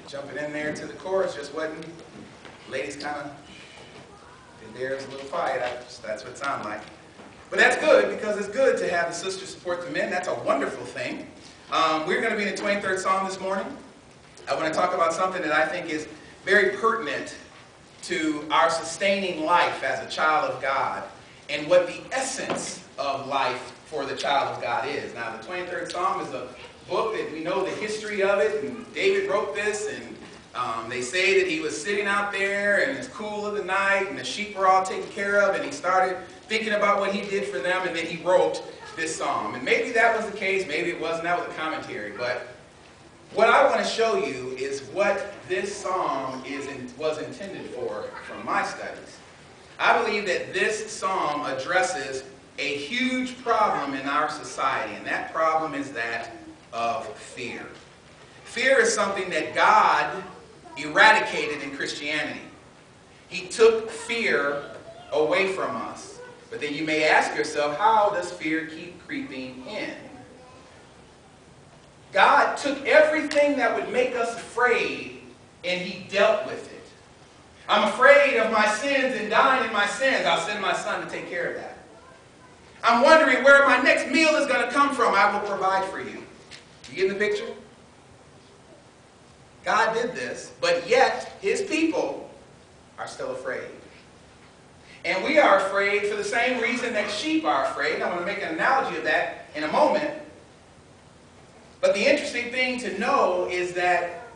jumping in there to the chorus just wasn't. Ladies kind of did theirs a little quiet. That's what it sounded like. But that's good, because it's good to have the sisters support the men. That's a wonderful thing. We're going to be in the 23rd Psalm this morning. I want to talk about something that I think is very pertinent to our sustaining life as a child of God and what the essence of life for the child of God is. Now, the 23rd Psalm is a book that we know the history of it, and David wrote this, and they say that he was sitting out there in his cool of the night, and the sheep were all taken care of, and he started thinking about what he did for them, and then he wrote this psalm. And maybe that was the case, maybe it wasn't, that was a commentary, but what I want to show you is what this psalm was intended for from my studies. I believe that this psalm addresses a huge problem in our society, and that problem is that of fear. Fear is something that God eradicated in Christianity. He took fear away from us. But then you may ask yourself, how does fear keep creeping in? God took everything that would make us afraid, and he dealt with it. I'm afraid of my sins and dying in my sins. I'll send my son to take care of that. I'm wondering where my next meal is going to come from. I will provide for you. You get the picture? God did this, but yet his people are still afraid. And we are afraid for the same reason that sheep are afraid. I'm going to make an analogy of that in a moment. But the interesting thing to know is that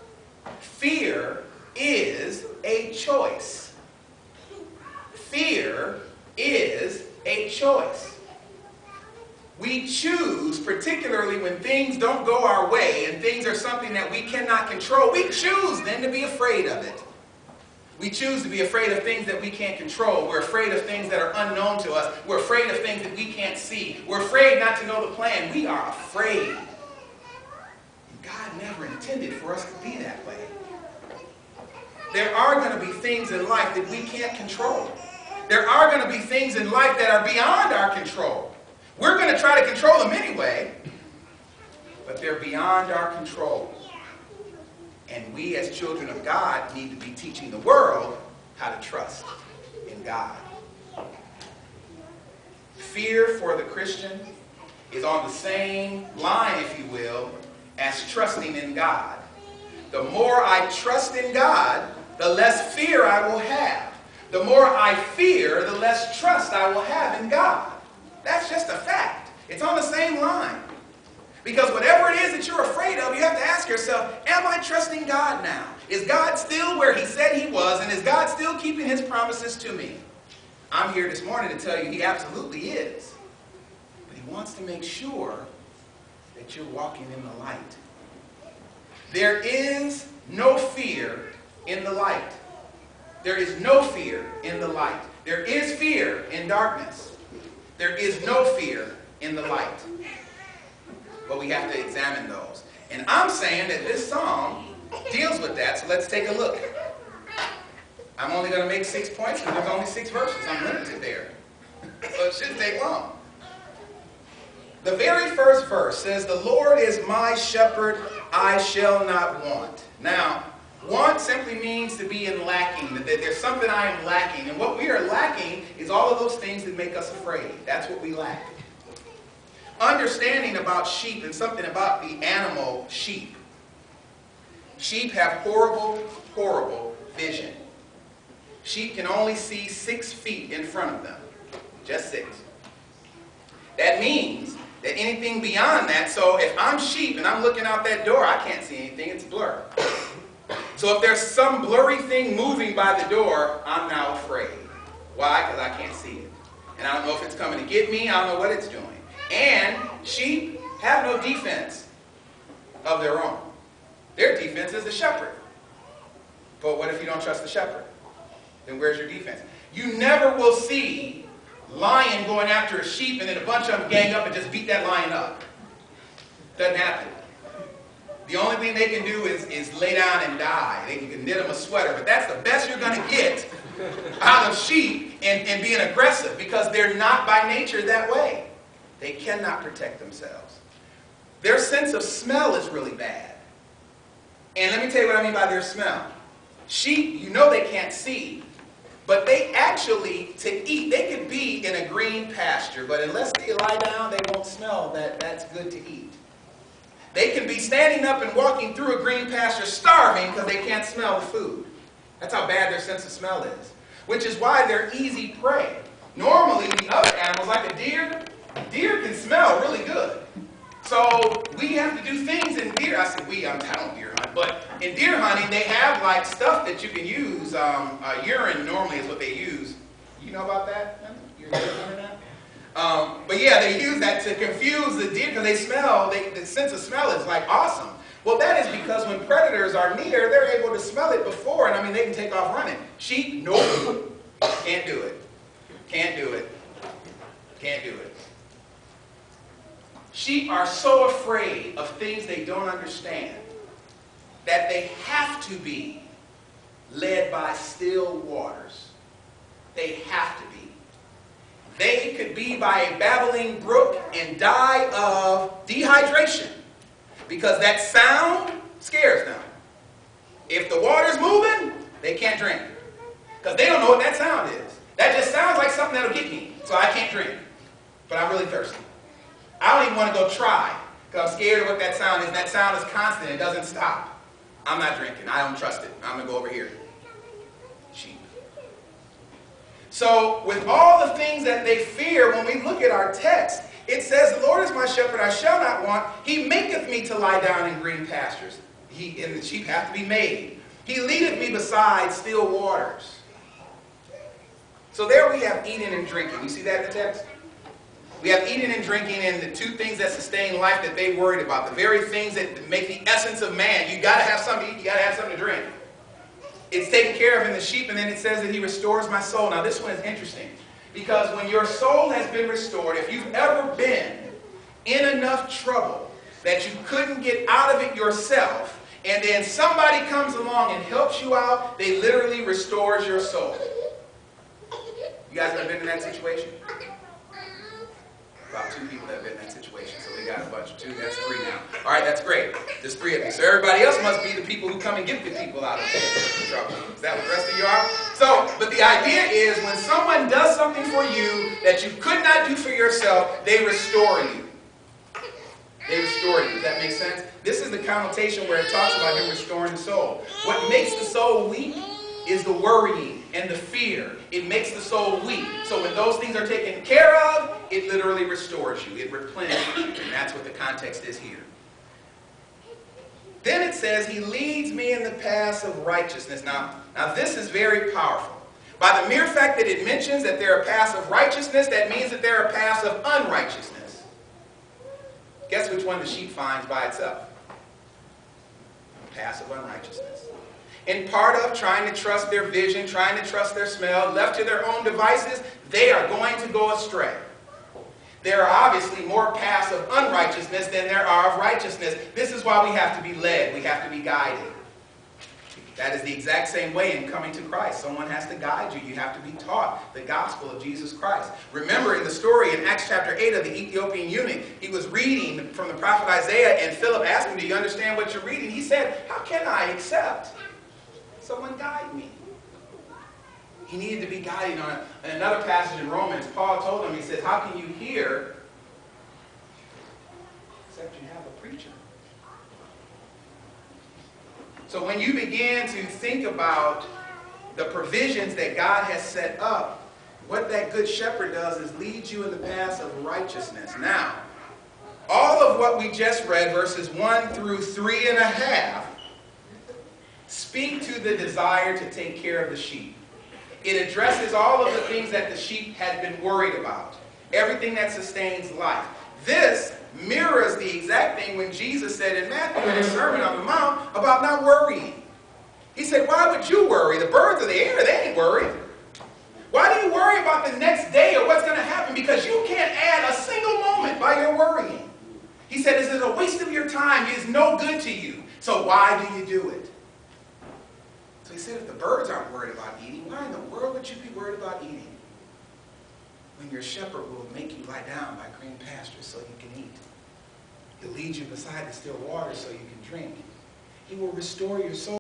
fear is a choice. Fear is a choice. We choose, particularly when things don't go our way and things are something that we cannot control, we choose then to be afraid of it. We choose to be afraid of things that we can't control. We're afraid of things that are unknown to us. We're afraid of things that we can't see. We're afraid not to know the plan. We are afraid. God never intended for us to be that way. There are going to be things in life that we can't control. There are going to be things in life that are beyond our control. We're going to try to control them anyway, but they're beyond our control. And we as children of God need to be teaching the world how to trust in God. Fear for the Christian is on the same line, if you will, as trusting in God. The more I trust in God, the less fear I will have. The more I fear, the less trust I will have in God. That's just a fact. It's on the same line. Because whatever it is that you're afraid of, you have to ask yourself, am I trusting God now? Is God still where he said he was, and is God still keeping his promises to me? I'm here this morning to tell you he absolutely is. But he wants to make sure that you're walking in the light. There is no fear in the light. There is no fear in the light. There is fear in darkness. There is no fear in the light. But we have to examine those. And I'm saying that this psalm deals with that, so let's take a look. I'm only going to make 6 points because there's only 6 verses. I'm limited there. So it shouldn't take long. The very first verse says, "The Lord is my shepherd, I shall not want." Now, want simply means to be in lacking, that there's something I am lacking. And what we are lacking is all of those things that make us afraid. That's what we lack. Understanding about sheep and something about the animal sheep. Sheep have horrible, horrible vision. Sheep can only see 6 feet in front of them. Just 6. That means that anything beyond that, so if I'm sheep and I'm looking out that door, I can't see anything, it's blur. So if there's some blurry thing moving by the door, I'm now afraid. Why? Because I can't see it. And I don't know if it's coming to get me, I don't know what it's doing. And sheep have no defense of their own. Their defense is the shepherd. But what if you don't trust the shepherd? Then where's your defense? You never will see lion going after a sheep and then a bunch of them gang up and just beat that lion up. Doesn't happen. The only thing they can do is lay down and die. They can knit them a sweater, but that's the best you're going to get out of sheep and being aggressive, because they're not by nature that way. They cannot protect themselves. Their sense of smell is really bad. And let me tell you what I mean by their smell. Sheep, you know they can't see, but they actually, to eat, they could be in a green pasture, but unless they lie down, they won't smell that that's good to eat. They can be standing up and walking through a green pasture starving because they can't smell the food. That's how bad their sense of smell is, which is why they're easy prey. Normally, the other animals, like a deer can smell really good. So we have to do things in deer. I said we, I don't deer hunt, but in deer hunting, they have like stuff that you can use. Urine normally is what they use. You know about that? You're hearing that? But yeah, they use that to confuse the deer because they smell, the sense of smell is like awesome. Well, that is because when predators are near, they're able to smell it before, and I mean, they can take off running. Sheep, nope. Can't do it. Can't do it. Can't do it. Sheep are so afraid of things they don't understand that they have to be led by still waters. They have to be. They could be by a babbling brook and die of dehydration because that sound scares them. If the water's moving, they can't drink because they don't know what that sound is. That just sounds like something that'll get me, so I can't drink. But I'm really thirsty. I don't even want to go try because I'm scared of what that sound is. That sound is constant. It doesn't stop. I'm not drinking. I don't trust it. I'm going to go over here. Sheep. So with all the things that they fear, when we look at our text, it says, the Lord is my shepherd, I shall not want. He maketh me to lie down in green pastures. And the sheep have to be made. He leadeth me beside still waters. So there we have eating and drinking. You see that in the text? We have eating and drinking and the two things that sustain life that they worried about. The very things that make the essence of man. You got to have something to eat. You got to have something to drink. It's taken care of in the sheep, and then it says that he restores my soul. Now this one is interesting because when your soul has been restored, if you've ever been in enough trouble that you couldn't get out of it yourself, and then somebody comes along and helps you out, they literally restores your soul. You guys ever been in that situation? About 2 people that have been in that situation, so we got a bunch of 2. That's 3 now. All right, that's great. There's 3 of you. So everybody else must be the people who come and get the people out of trouble. Is that what the rest of you are? So, but the idea is when someone does something for you that you could not do for yourself, they restore you. They restore you. Does that make sense? This is the connotation where it talks about him restoring the soul. What makes the soul weak is the worrying and the fear. It makes the soul weak. So when those things are taken care of, it literally restores you. It replenishes you. And that's what the context is here. Then it says, he leads me in the paths of righteousness. Now this is very powerful. By the mere fact that it mentions that there are paths of righteousness, that means that there are paths of unrighteousness. Guess which one the sheep finds by itself? Paths of unrighteousness. In part of trying to trust their vision, trying to trust their smell, left to their own devices, they are going to go astray. There are obviously more paths of unrighteousness than there are of righteousness. This is why we have to be led. We have to be guided. That is the exact same way in coming to Christ. Someone has to guide you. You have to be taught the gospel of Jesus Christ. Remember in the story in Acts chapter 8 of the Ethiopian eunuch, he was reading from the prophet Isaiah, and Philip asked him, do you understand what you're reading? He said, how can I accept? Someone guide me. He needed to be guided on it. In another passage in Romans, Paul told him, he says, how can you hear except you have a preacher? So when you begin to think about the provisions that God has set up, what that good shepherd does is lead you in the paths of righteousness. Now, all of what we just read, verses 1 through 3.5, speak to the desire to take care of the sheep. It addresses all of the things that the sheep had been worried about. Everything that sustains life. This mirrors the exact thing when Jesus said in Matthew in his Sermon on the Mount about not worrying. He said, why would you worry? The birds of the air, they ain't worried. Why do you worry about the next day or what's going to happen? Because you can't add a single moment by your worrying. He said, this is a waste of your time. It is no good to you. So why do you do it? So he said, if the birds aren't worried about eating, why in the world would you be worried about eating? When your shepherd will make you lie down by green pastures so you can eat. He'll lead you beside the still waters so you can drink. He will restore your soul.